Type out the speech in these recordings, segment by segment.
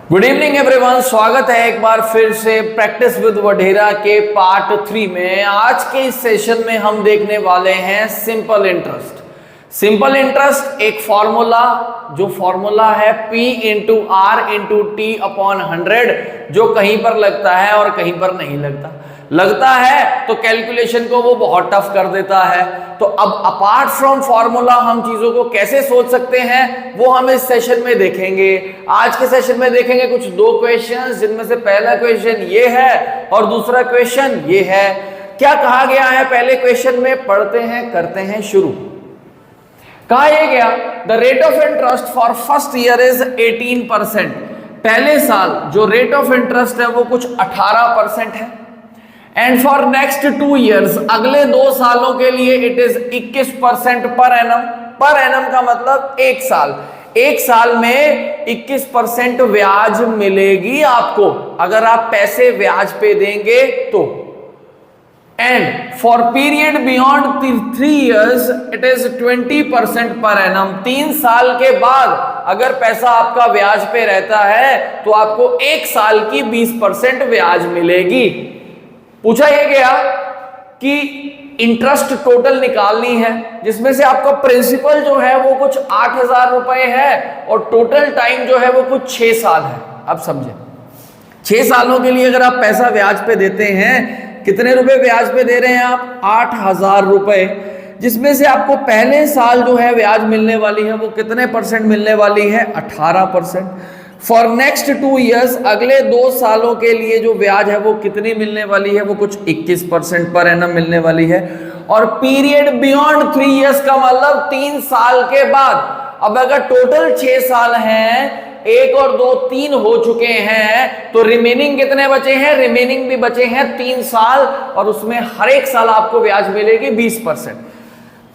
Good evening everyone, स्वागत है एक बार फिर से प्रैक्टिस विद वढेरा के पार्ट 3 में। आज के इस सेशन में हम देखने वाले हैं सिंपल इंटरेस्ट। सिंपल इंटरेस्ट एक फॉर्मूला, जो फॉर्मूला है P into R into T upon 100, जो कहीं पर लगता है और कहीं पर नहीं लगता है तो कैलकुलेशन को वो बहुत टफ कर देता है। तो अब अपार्ट फ्रॉम फॉर्मूला हम चीजों को कैसे सोच सकते हैं वो हम इस सेशन में देखेंगे। आज के सेशन में देखेंगे कुछ दो क्वेश्चंस, जिनमें से पहला क्वेश्चन ये है और दूसरा क्वेश्चन ये है। क्या कहा गया है पहले क्वेश्चन में, पढ़ते हैं, करते हैं शुरू। कहा यह गया the rate of interest for first year is 18%। पहले साल जो रेट ऑफ इंटरेस्ट है वो कुछ 18% है। एंड फॉर नेक्स्ट 2 ईयर्स, अगले 2 सालों के लिए it is 21% per annum. Per annum का मतलब एक साल में 21% ब्याज मिलेगी आपको अगर आप पैसे ब्याज पे देंगे तो। And for period beyond 3 years it is 20% per annum. 3 साल के बाद अगर पैसा आपका ब्याज पे रहता है तो आपको 1 साल की 20% ब्याज मिलेगी। पूछा यह गया कि इंटरेस्ट टोटल निकालनी है, जिसमें से आपका प्रिंसिपल जो है वो कुछ 8,000 रुपए है और टोटल टाइम जो है वो कुछ 6 साल है। अब समझे, 6 सालों के लिए अगर आप पैसा ब्याज पे देते हैं, कितने रुपए ब्याज पे दे रहे हैं आप? 8,000 रुपए, जिसमें से आपको पहले साल जो है ब्याज मिलने वाली है वो कितने परसेंट मिलने वाली है? 18%। फॉर नेक्स्ट 2 ईयर्स, अगले 2 सालों के लिए जो ब्याज है वो कितनी मिलने वाली है? वो कुछ 21% पर एनम मिलने वाली है। और पीरियड बियॉन्ड 3 ईयर्स का मतलब 3 साल के बाद। अब अगर टोटल 6 साल हैं, 1 और 2 3 हो चुके हैं, तो रिमेनिंग कितने बचे हैं? रिमेनिंग भी बचे हैं 3 साल, और उसमें हर एक साल आपको ब्याज मिलेगी 20%।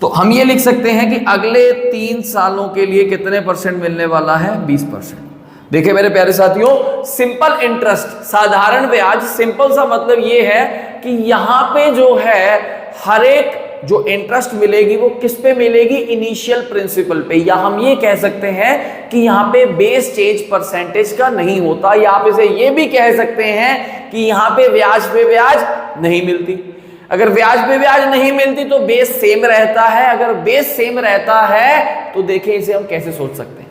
तो हम ये लिख सकते हैं कि अगले 3 सालों के लिए कितने परसेंट मिलने वाला है? 20%। देखिए मेरे प्यारे साथियों, सिंपल इंटरेस्ट, साधारण ब्याज, सिंपल सा मतलब ये है कि यहां पे जो है हर एक जो इंटरेस्ट मिलेगी वो किस पे मिलेगी? इनिशियल प्रिंसिपल पे। या हम ये कह सकते हैं कि यहां पे बेस चेंज परसेंटेज का नहीं होता, या आप इसे ये भी कह सकते हैं कि यहां पे ब्याज नहीं मिलती। अगर ब्याज पे ब्याज नहीं मिलती तो बेस सेम रहता है। अगर बेस सेम रहता है तो देखिए इसे हम कैसे सोच सकते हैं।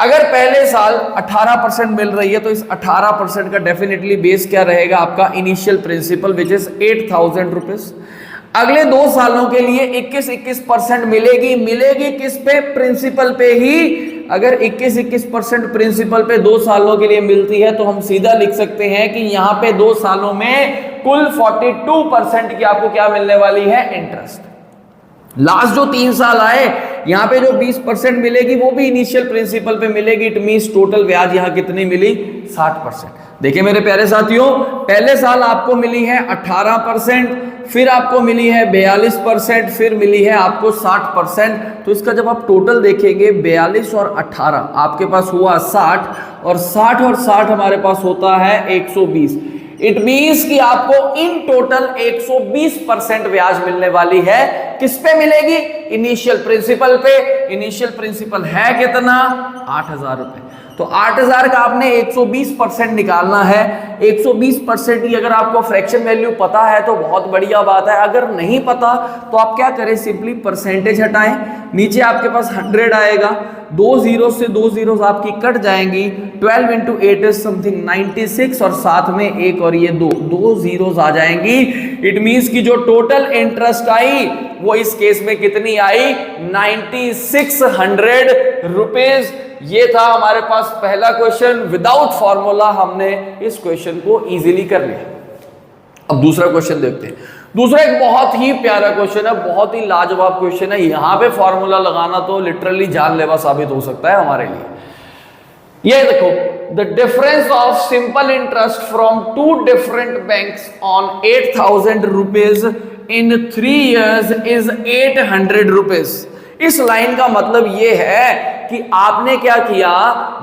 अगर पहले साल 18% मिल रही है तो इस 18% का डेफिनेटली बेस क्या रहेगा? आपका initial principal which is 8,000 rupees. अगले 2 सालों के लिए 21% मिलेगी किस पे? प्रिंसिपल पे ही। अगर 21% प्रिंसिपल पे 2 सालों के लिए मिलती है तो हम सीधा लिख सकते हैं कि यहां पे 2 सालों में कुल 42% की आपको क्या मिलने वाली है? इंटरेस्ट। लास्ट जो 3 साल आए, यहां पे जो 20% मिलेगी वो भी इनिशियल प्रिंसिपल पे मिलेगी। इट मींस टोटल ब्याज यहां कितनी मिली? 60%। देखिए मेरे प्यारे साथियों, पहले साल आपको मिली है 18%, फिर आपको मिली है 42%, फिर मिली है आपको 60%। तो इसका जब आप टोटल देखेंगे 42 और 18, आपके पास हुआ 60, और 60 और 60 हमारे पास होता है 120। इट मीन्स कि आपको इन टोटल 120% ब्याज मिलने वाली है। किस पे मिलेगी? इनिशियल प्रिंसिपल पे। इनिशियल प्रिंसिपल है कितना? 8,000 रुपए। तो 8,000 का आपने 120% निकालना है। 120% की अगर आपको फ्रैक्शन वैल्यू पता है तो बहुत बढ़िया बात है। अगर नहीं पता तो आप क्या करें? सिंपली परसेंटेज हटाएं, नीचे आपके पास 100 आएगा, 2 जीरो से 2 जीरो आपकी कट जाएंगी। 12 इंटू 8 इज समथिंग 96, और साथ में 1 और ये 2 जीरोस आ जाएंगी। इट मींस कि जो टोटल इंटरेस्ट आई वो इस केस में कितनी आई? 9600 रुपीज। ये था हमारे पास पहला क्वेश्चन। विदाउट फॉर्मूला हमने इस क्वेश्चन को इजीली कर लिया। अब दूसरा क्वेश्चन देखते हैं। दूसरा एक बहुत ही प्यारा क्वेश्चन है, बहुत ही लाजवाब क्वेश्चन है। यहां पे फॉर्मूला लगाना तो लिटरली जानलेवा साबित हो सकता है हमारे लिए। ये देखो, the difference of simple interest from 2 different banks on 8,000 rupees in 3 years is 800 rupees. इस लाइन का मतलब यह है कि आपने क्या किया?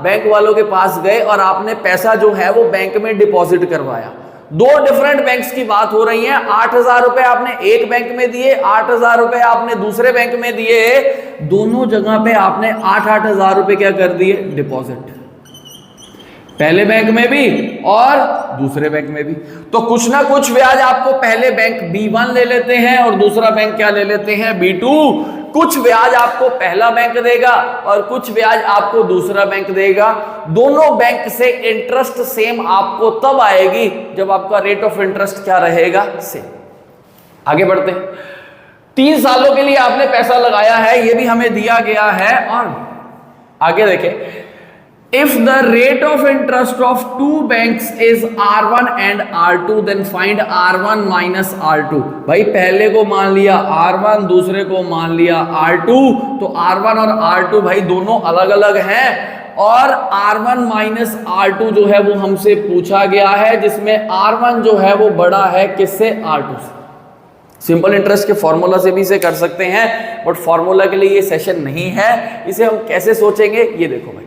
बैंक वालों के पास गए और आपने पैसा जो है वो बैंक में डिपॉजिट करवाया। 2 डिफरेंट बैंक्स की बात हो रही है। 8,000 रुपए आपने एक बैंक में दिए, 8,000 रुपए आपने दूसरे बैंक में दिए। दोनों जगह पे आपने 8,000 रुपए क्या कर दिए? डिपॉजिट। पहले बैंक में भी और दूसरे बैंक में भी। तो कुछ ना कुछ ब्याज आपको पहले बैंक B1 ले लेते हैं और दूसरा बैंक क्या ले लेते हैं, B2। कुछ ब्याज आपको पहला बैंक देगा और कुछ ब्याज आपको दूसरा बैंक देगा। दोनों बैंक से इंटरेस्ट सेम आपको तब आएगी जब आपका रेट ऑफ इंटरेस्ट क्या रहेगा, सेम। आगे बढ़ते हैं। 3 सालों के लिए आपने पैसा लगाया है, ये भी हमें दिया गया है। और आगे देखें, if the rate of interest of two banks is R1 and R2 then find R1 minus R2। भाई पहले को मान लिया R1, दूसरे को मान लिया R2, तो R1 और R2 भाई दोनों अलग अलग हैं और R1 माइनस R2 जो है वो हमसे पूछा गया है, जिसमें R1 जो है वो बड़ा है किससे, R2 से। सिंपल इंटरेस्ट के फॉर्मूला से भी इसे कर सकते हैं, बट फॉर्मूला के लिए ये सेशन नहीं है। इसे हम कैसे सोचेंगे, ये देखो भाई।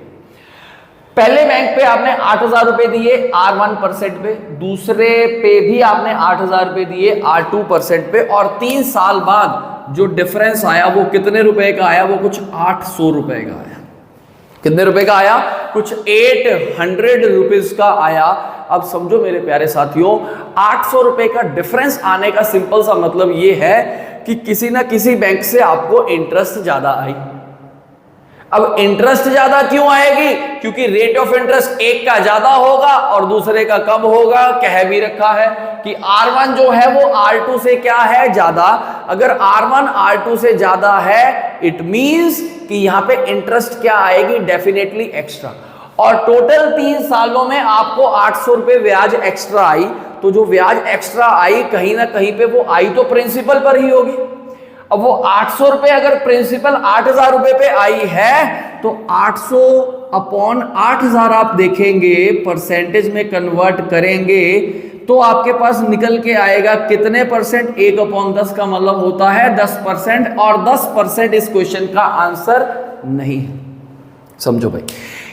पहले बैंक पे आपने 8,000 रुपए दिए R1% पे, दूसरे पे भी आपने 8,000 रुपए दिए R2% पे, और 3 साल बाद जो डिफरेंस आया वो कितने रुपए का आया, वो कुछ 800 रुपए का आया। कितने रुपए का आया, कुछ 800 रुपीज का आया। अब समझो मेरे प्यारे साथियों, 800 रुपए का डिफरेंस आने का सिंपल सा मतलब ये है कि किसी ना किसी बैंक से आपको इंटरेस्ट ज्यादा आई। अब इंटरेस्ट ज्यादा क्यों आएगी, क्योंकि रेट ऑफ इंटरेस्ट एक का ज्यादा होगा और दूसरे का कम होगा। कह भी रखा है कि R1 जो है वो R2 से क्या है, ज्यादा। अगर R1 R2 से ज्यादा है, इट मींस कि यहां पे इंटरेस्ट क्या आएगी, डेफिनेटली एक्स्ट्रा। और टोटल 3 सालों में आपको 800 रुपए ब्याज एक्स्ट्रा आई, तो जो ब्याज एक्स्ट्रा आई कहीं ना कहीं पे वो आई तो प्रिंसिपल पर ही होगी। अब वो 800 रुपए अगर प्रिंसिपल 8,000 रुपए पे आई है, तो 800 अपॉन 8,000 आप देखेंगे, परसेंटेज में कन्वर्ट करेंगे तो आपके पास निकल के आएगा कितने परसेंट, 1/10 का मतलब होता है 10%, और 10% इस क्वेश्चन का आंसर नहीं है। समझो भाई,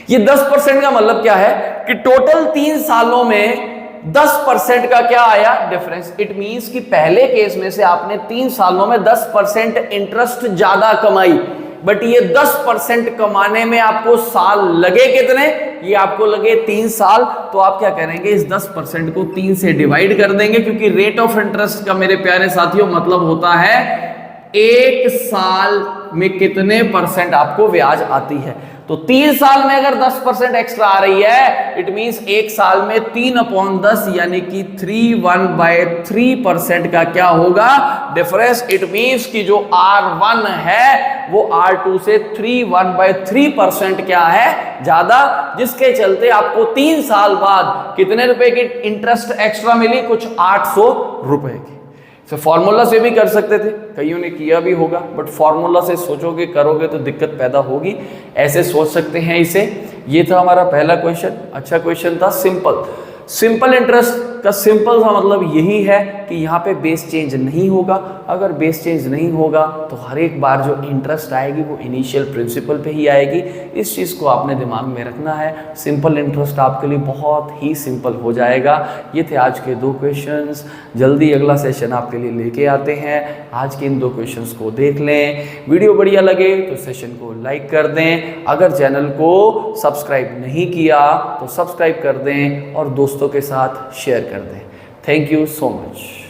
ये 10% का मतलब क्या है कि टोटल 3 सालों में 10% का क्या आया, डिफरेंस। इट मींस कि पहले केस में से आपने 3 सालों में 10% इंटरेस्ट ज्यादा कमाई, बट ये 10% कमाने में आपको साल लगे कितने, ये आपको लगे 3 साल। तो आप क्या करेंगे, इस 10% को 3 से डिवाइड कर देंगे, क्योंकि रेट ऑफ इंटरेस्ट का मेरे प्यारे साथियों मतलब होता है 1 साल में कितने परसेंट आपको ब्याज आती है। तो 3 साल में अगर 10% एक्स्ट्रा आ रही है, इट मींस 1 साल में 3/10 यानी कि 3/3% का क्या होगा, डिफरेंस। इट मींस कि जो R1 है वो R2 से 3/3% क्या है, ज्यादा, जिसके चलते आपको 3 साल बाद कितने रुपए की इंटरेस्ट एक्स्ट्रा मिली, कुछ 800 रुपए की। तो फॉर्मूला से भी कर सकते थे, कईयों ने किया भी होगा, बट फॉर्मूला से सोचोगे करोगे तो दिक्कत पैदा होगी। ऐसे सोच सकते हैं इसे। ये था हमारा पहला क्वेश्चन। अच्छा क्वेश्चन था, सिंपल इंटरेस्ट का सिंपल सा मतलब यही है कि यहाँ पे बेस चेंज नहीं होगा। अगर बेस चेंज नहीं होगा तो हर एक बार जो इंटरेस्ट आएगी वो इनिशियल प्रिंसिपल पे ही आएगी। इस चीज़ को आपने दिमाग में रखना है। सिंपल इंटरेस्ट आपके लिए बहुत ही सिंपल हो जाएगा। ये थे आज के 2 क्वेश्चंस। जल्दी अगला सेशन आपके लिए लेके आते हैं। आज के इन 2 क्वेश्चंस को देख लें। वीडियो बढ़िया लगे तो सेशन को लाइक कर दें। अगर चैनल को सब्सक्राइब नहीं किया तो सब्सक्राइब कर दें और दोस्तों के साथ शेयर कर दें। Thank you so much.